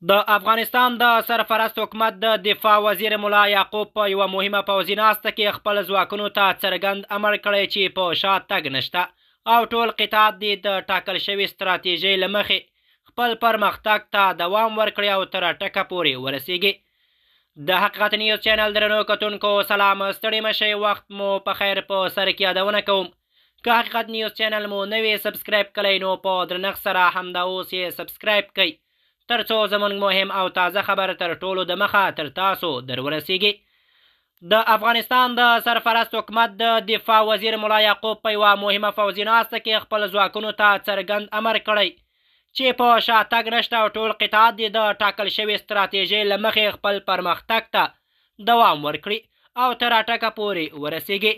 د افغانستان د سرپرست حکومت د دفاع وزیر ملا یعقوب په یوه مهمه پوځي ناسته کې خپل ځواکونو ته څرګند امر کړی چې په شا تګ نشته او ټول قطاعت دې د ټاکل شوې ستراتیژۍ له مخې خپل پرمختګ ته دوام ورکړي او تر ټکه پورې ورسیږي. د حقیقت نیوز چینل درنو کتونکو سلام، ستړي مشئ، وخت مو په خیر. په سر کې یادونه کوم که حقیقت نیوز چینل مو نوی سبسکرایب کړئ نو په درنښت سره همدا اوس یې سبسکرایب کړئ تر څو زموږ مهم او تازه خبر تر ټولو د مخه تر تاسو در ورسیږي. د افغانستان د سرپرست حکومت د دفاع وزیر ملا یعقوب په یوه مهمه پوځي ناسته کې خپل ځواکونو ته څرګند امر کړی چې په شا تګ نشته او ټول قطاعت دې د ټاکل شوې ستراتیژۍ له مخې خپل پرمختګ ته دوام ورکړي او تر ټکه پورې ورسیږي.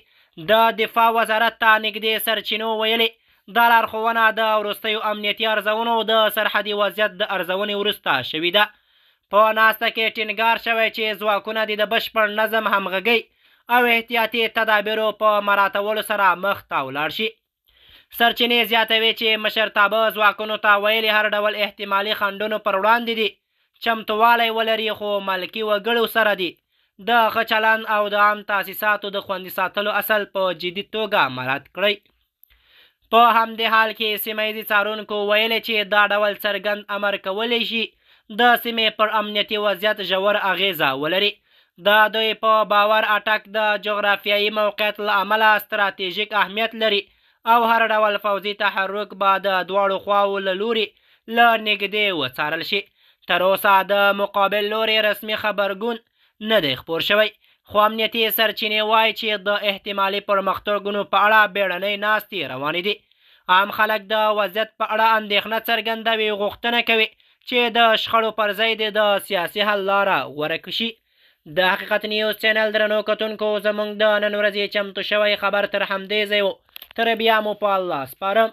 د دفاع وزارت ته نږدې سرچینو ویلي دا لارښوونه د وروستیو امنیتي ارزونو د سرحدي وضعیت د ارزونې وروسته شوې ده. په ناسته کې ټینګار شوی چې ځواکونه د بشپړ نظم، همغږۍ او احتیاطي تدابیرو په مراعاتولو سره مخ ته ولاړ شي. سرچینې زیاتوي چې مشرتابه ځواکونو ته ویلي هر ډول احتمالي خنډونو پر وړاندې دي چمتووالی ولري، خو ملکي وګړو سره دي د ښه چلند او د عام تاسیساتو د خوندي ساتلو اصل په جدي توګه مراعات کړئ. په همدې حال کې سیمه ییزې څارونکو ویلي چې دا ډول څرګند امر کولی شي د سیمې پر امنیتي وضعیت ژور اغیزه ولري. د دوی په باور اټک د جغرافیایي موقعیت له امله ستراتیژیک اهمیت لري او هر ډول پوځي تحرک به د دواړو خواوو له لوري له نږدې وڅارل شي. تر اوسه د مقابل لوري رسمي خبرګون نه دی خپور شوی، خو امنیتي سرچینې وایي چې د احتمالي پرمختګونو په اړه بیړنۍ ناستې روانې دي. عام خلک د وضعیت په اړه اندېښنه څرګندوي، غوښتنه کوي چې د شخړو پر ځای د سیاسي حل لاره غوره شي. د حقیقت نیوز چینل درنو کتونکو زموږ د نن ورځې چمتو شوی خبر تر همدې ځای و. تر بیا مو په الله سپارم.